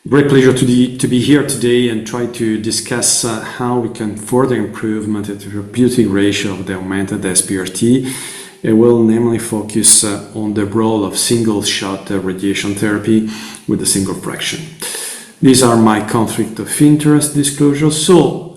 Great pleasure to be here today and try to discuss how we can further improve the therapeutic ratio of the augmented SBRT. It will namely focus on the role of single-shot radiation therapy with a single fraction. These are my conflict of interest disclosures. So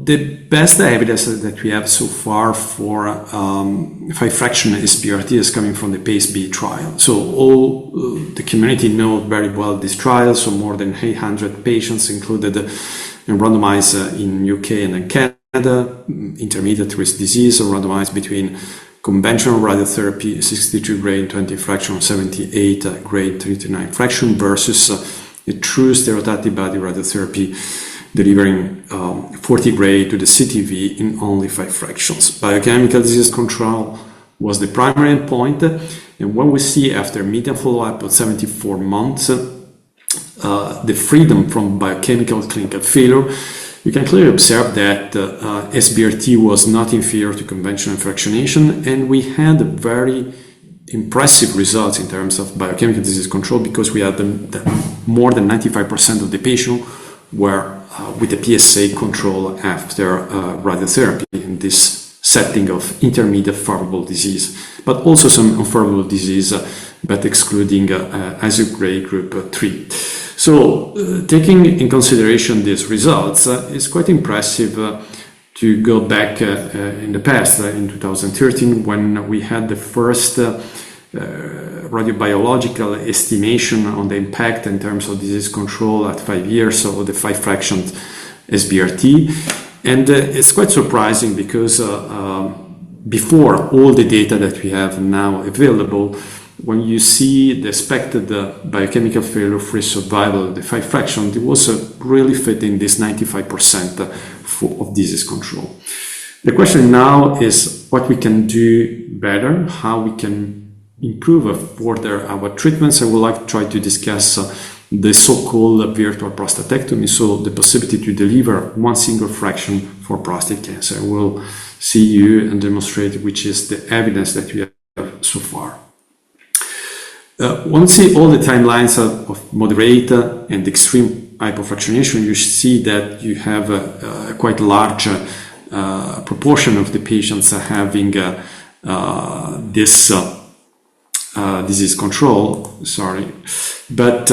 the best evidence that we have so far for 5-fraction SBRT is coming from the PACE-B trial. So all the community knows very well this trial. So more than 800 patients included and randomized in UK and in Canada, intermediate risk disease, or randomized between conventional radiotherapy, 62 grade 20 fraction, 78 grade 39 fraction versus a true stereotactic body radiotherapy delivering 40 gray to the CTV in only 5 fractions. Biochemical disease control was the primary endpoint, and when we see after median follow-up of 74 months, the freedom from biochemical clinical failure, you can clearly observe that SBRT was not inferior to conventional fractionation, and we had very impressive results in terms of biochemical disease control because we had more than 95% of the patients were with a PSA control after radiotherapy in this setting of intermediate favorable disease, but also some unfavorable disease, but excluding IOSI grade group 3. So taking in consideration these results, it's quite impressive to go back in the past, in 2013, when we had the first radiobiological estimation on the impact in terms of disease control at 5 years of the 5-fraction SBRT. And it's quite surprising because before all the data that we have now available, when you see the expected biochemical failure-free survival of the 5-fraction, it was really fitting this 95% of disease control. The question now is what we can do better, how we can improve further our treatments. I would like to try to discuss the so-called virtual prostatectomy, so the possibility to deliver one single fraction for prostate cancer. I will see you and demonstrate which is the evidence that we have so far. Once you see all the timelines of moderate and extreme hypofractionation, you see that you have a quite large proportion of the patients having this disease control, but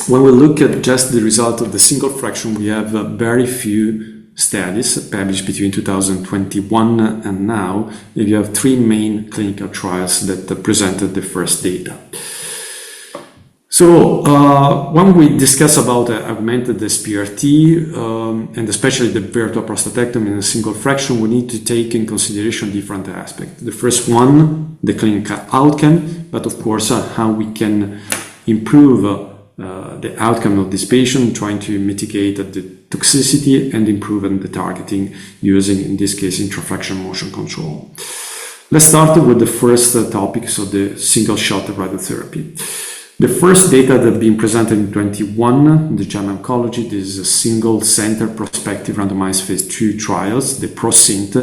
when we look at just the result of the single fraction, we have very few studies published between 2021 and now. You have 3 main clinical trials that presented the first data. So when we discuss about augmented SBRT and especially the virtual prostatectomy in a single fraction, we need to take in consideration different aspects. The first one, the clinical outcome, but of course how we can improve the outcome of this patient, trying to mitigate the toxicity and improve the targeting using, in this case, intrafraction motion control. Let's start with the first topic, so the single-shot radiotherapy. The first data that have been presented in 2021 in the journal Oncology, this is a single-center prospective randomized phase 2 trials, the Prostate,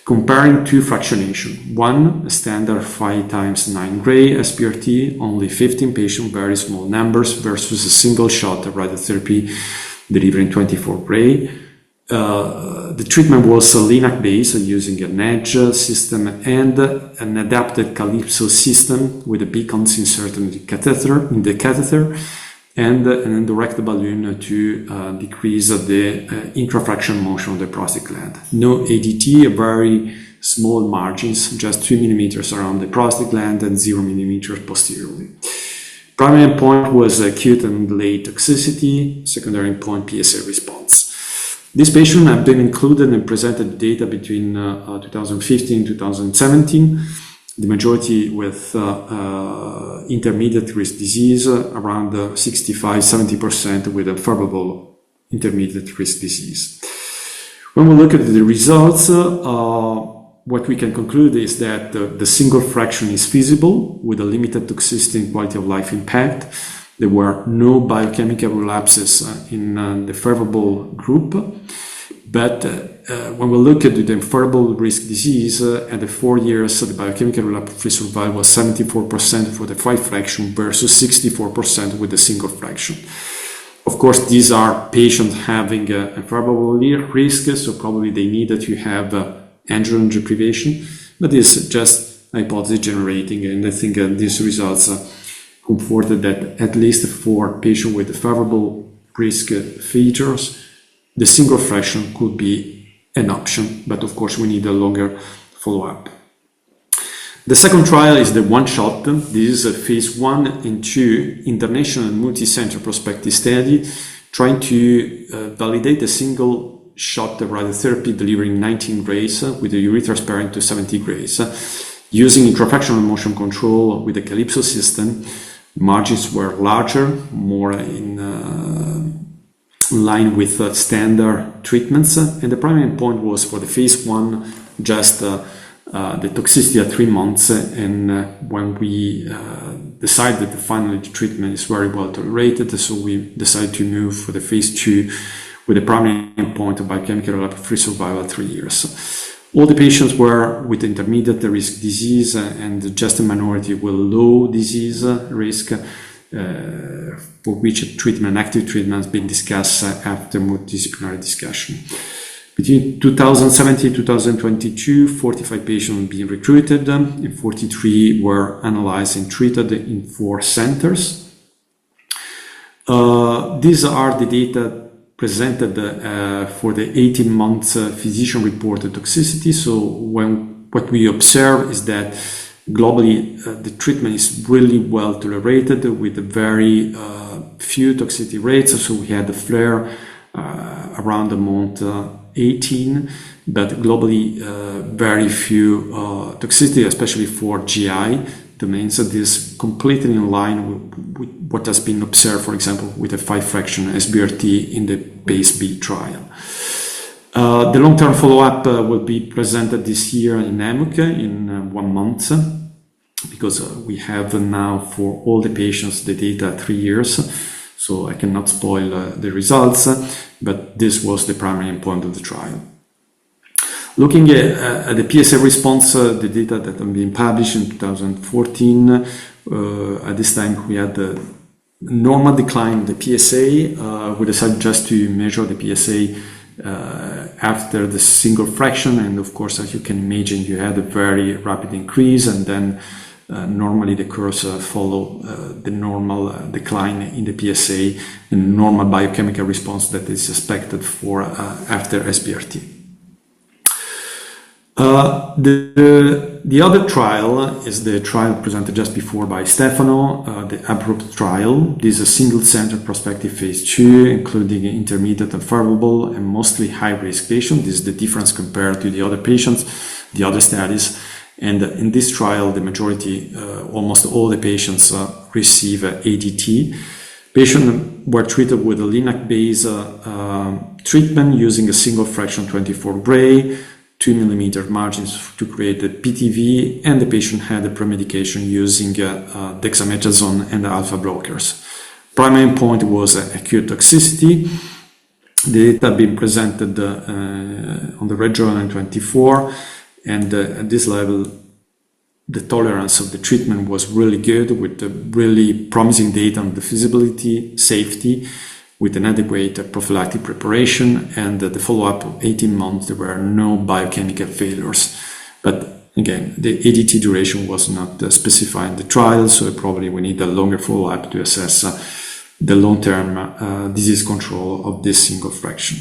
comparing 2 fractionation. One, a standard 5 times 9 gray SBRT, only 15 patients, very small numbers, versus a single-shot radiotherapy delivering 24 gray. The treatment was LINAC-based using an edge system and an adapted Calypso system with the beacons inserted in the catheter and an indirect balloon to decrease the intrafraction motion of the prostate gland. No ADT, very small margins, just 2 millimeters around the prostate gland and 0 millimeters posteriorly. Primary endpoint was acute and delayed toxicity, secondary endpoint PSA response. These patients have been included and presented data between 2015 and 2017, the majority with intermediate risk disease, around 65-70% with a favorable intermediate risk disease. When we look at the results, what we can conclude is that the single fraction is feasible with a limited toxicity and quality of life impact. There were no biochemical relapses in the favorable group, but when we look at the favorable risk disease, at the 4 years, the biochemical relapse-free survival was 74% for the 5 fraction versus 64% with the single fraction. Of course, these are patients having a favorable risk, so probably they need to have androgen deprivation, but this is just hypothesis generating, and I think these results comforted that at least for patients with favorable risk features, the single fraction could be an option, but of course we need a longer follow-up. The second trial is the one-shot. This is a phase 1 and 2 international multi-center prospective study trying to validate a single shot radiotherapy delivering 19 grays with a urethra sparing to 70 grays using intrafractional motion control with the Calypso system. Margins were larger, more in line with standard treatments, and the primary endpoint was for the phase 1 just the toxicity at 3 months, and when we decided that finally the treatment is very well tolerated, so we decided to move for the phase 2 with the primary endpoint of biochemical relapse-free survival at 3 years. All the patients were with intermediate risk disease and just a minority with low disease risk, for which treatment, active treatment has been discussed after multidisciplinary discussion. Between 2017 and 2022, 45 patients being recruited and 43 were analyzed and treated in 4 centers. These are the data presented for the 18 months physician-reported toxicity. So what we observe is that globally the treatment is really well tolerated with very few toxicity rates. So we had a flare around the month 18, but globally very few toxicity, especially for GI domains. So this is completely in line with what has been observed, for example, with a 5-fraction SBRT in the phase B trial. The long-term follow-up will be presented this year in EMUC in 1 month, because we have now for all the patients the data 3 years, so I cannot spoil the results, but this was the primary endpoint of the trial. Looking at the PSA response, the data that have been published in 2014, at this time we had the normal decline in the PSA. We decided just to measure the PSA after the single fraction, and of course, as you can imagine, you had a very rapid increase, and then normally the curves follow the normal decline in the PSA and normal biochemical response that is expected for after SBRT. The other trial is the trial presented just before by Stefano, the ABROOT trial. This is a single-center prospective phase 2, including intermediate and favorable and mostly high-risk patients. This is the difference compared to the other patients, the other studies. And in this trial, the majority, almost all the patients receive ADT. Patients were treated with a LINAC-based treatment using a single fraction 24 Gray, 2 millimeter margins to create the PTV, and the patient had a premedication using dexamethasone and alpha blockers. Primary endpoint was acute toxicity. The data have been presented on the Red Journal in 24, and at this level, the tolerance of the treatment was really good, with really promising data on the feasibility, safety, with an adequate prophylactic preparation, and the follow-up of 18 months, there were no biochemical failures. But again, the ADT duration was not specified in the trial, so probably we need a longer follow-up to assess the long-term disease control of this single fraction.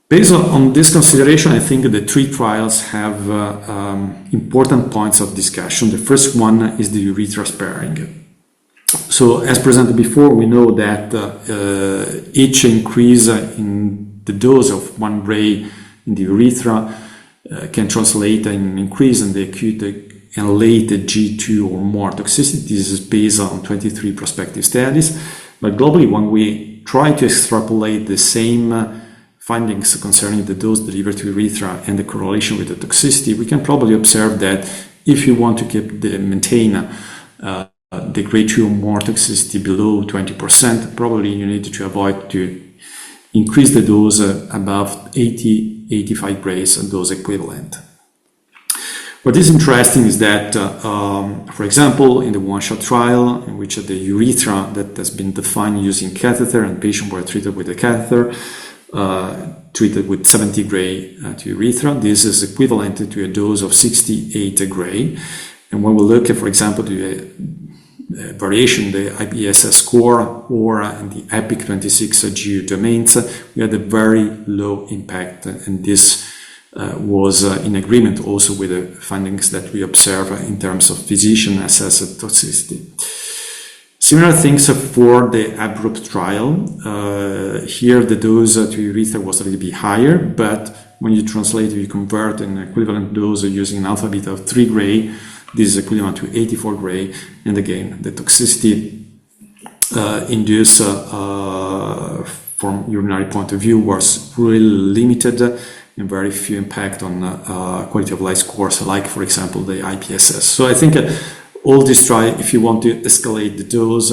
Based on this consideration, I think the 3 trials have important points of discussion. The first one is the urethra sparing. So, as presented before, we know that each increase in the dose of 1 Gray in the urethra can translate in an increase in the acute and late G2 or more toxicity. This is based on 23 prospective studies. But globally, when we try to extrapolate the same findings concerning the dose delivered to urethra and the correlation with the toxicity, we can probably observe that if you want to maintain the grade 2 or more toxicity below 20%, probably you need to avoid to increase the dose above 80-85 Grays dose equivalent. What is interesting is that, for example, in the one-shot trial, in which the urethra that has been defined using catheter and patients were treated with a catheter, treated with 70 gray to urethra, this is equivalent to a dose of 68 gray. And when we look at, for example, the variation, the IPSS score or the EPIC 26 GU domains, we had a very low impact, and this was in agreement also with the findings that we observe in terms of physician assessed toxicity. Similar things for the ABROP trial. Here the dose to urethra was a little bit higher, but when you translate, you convert an equivalent dose using an alpha beta of 3 gray, this is equivalent to 84 gray, and again, the toxicity induced from urinary point of view was really limited and very few impact on quality of life scores, like, for example, the IPSS. So I think all this trial, if you want to escalate the dose,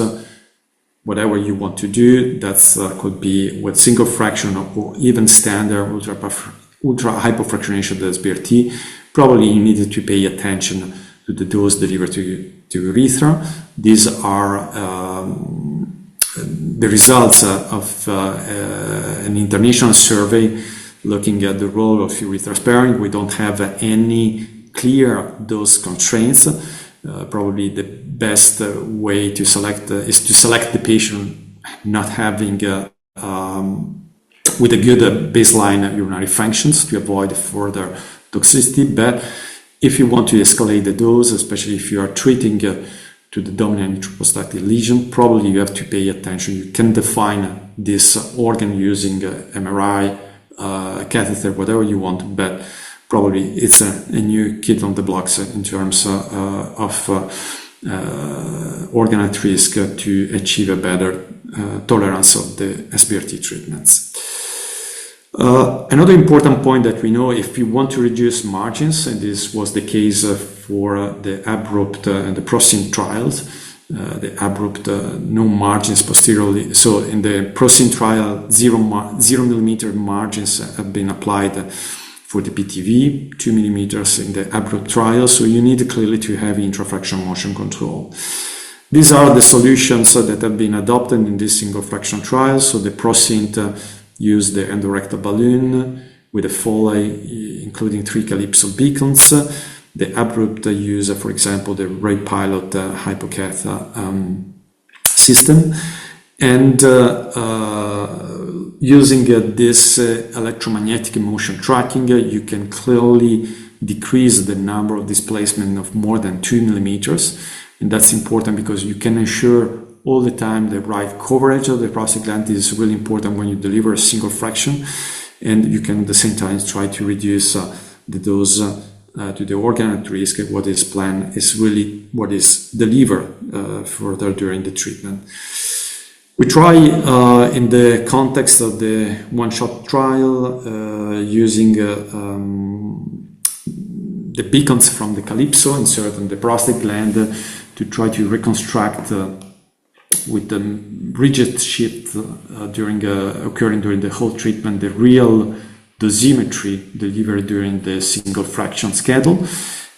whatever you want to do, that could be with single fraction or even standard ultra hypofractionation of the SBRT. Probably you needed to pay attention to the dose delivered to urethra. These are the results of an international survey looking at the role of urethra sparing. We don't have any clear dose constraints. Probably the best way to select is to select the patient not having with a good baseline urinary functions to avoid further toxicity. But if you want to escalate the dose, especially if you are treating to the dominant intraprostatic lesion, probably you have to pay attention. You can define this organ using MRI, catheter, whatever you want, but probably it's a new kid on the blocks in terms of organ at risk to achieve a better tolerance of the SBRT treatments. Another important point that we know, if you want to reduce margins, and this was the case for the ABROPT and the PROSIN trials, the ABROPT no margins posteriorly. So in the PROSIN trial, 0 millimeter margins have been applied for the PTV, 2 millimeters in the ABROPT trial. So you need clearly to have intrafractional motion control. These are the solutions that have been adopted in this single fraction trial. So the PROSIN use the endorectal balloon with a Foley, including 3 calypso beacons. The ABROPT use, for example, the Ray Pilot hypocath system. And using this electromagnetic motion tracking, you can clearly decrease the number of displacement of more than 2 millimeters. And that's important because you can ensure all the time the right coverage of the prostate gland. Is really important when you deliver a single fraction, and you can at the same time try to reduce the dose to the organ at risk. What is planned is really what is delivered further during the treatment. We try in the context of the one-shot trial using the beacons from the calypso inserted in the prostate gland to try to reconstruct with the rigid shift occurring during the whole treatment, the real dosimetry delivered during the single fraction schedule.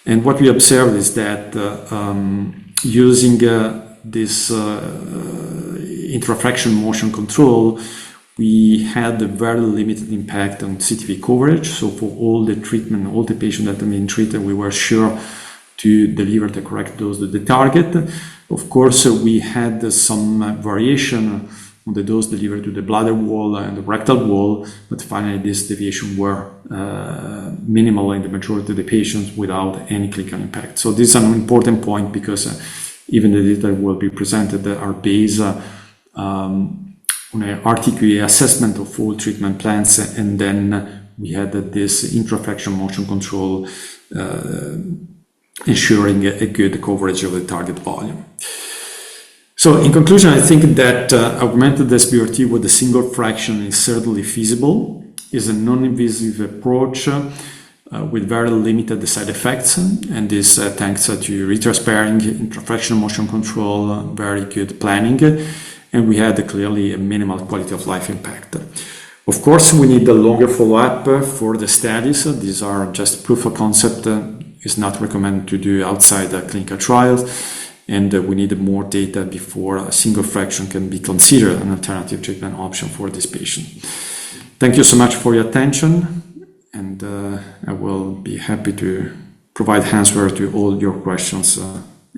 And what we observed is that using this intrafraction motion control, we had a very limited impact on CTV coverage. So for all the treatment, all the patients that have been treated, we were sure to deliver the correct dose to the target. Of course, we had some variation on the dose delivered to the bladder wall and the rectal wall, but finally this deviation were minimal in the majority of the patients without any clinical impact. So this is an important point because even the data will be presented are based on an RTQA assessment of all treatment plans, and then we had this intrafraction motion control ensuring a good coverage of the target volume. So in conclusion, I think that augmented SBRT with a single fraction is certainly feasible, is a non-invasive approach with very limited side effects, and this thanks to urethra sparing, intrafractional motion control, very good planning, and we had clearly a minimal quality of life impact. Of course, we need a longer follow-up for the studies. These are just proof of concept is not recommended to do outside the clinical trials, and we need more data before a single fraction can be considered an alternative treatment option for this patient. Thank you so much for your attention, and I will be happy to provide answer to all your questions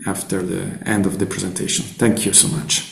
after the end of the presentation. Thank you so much.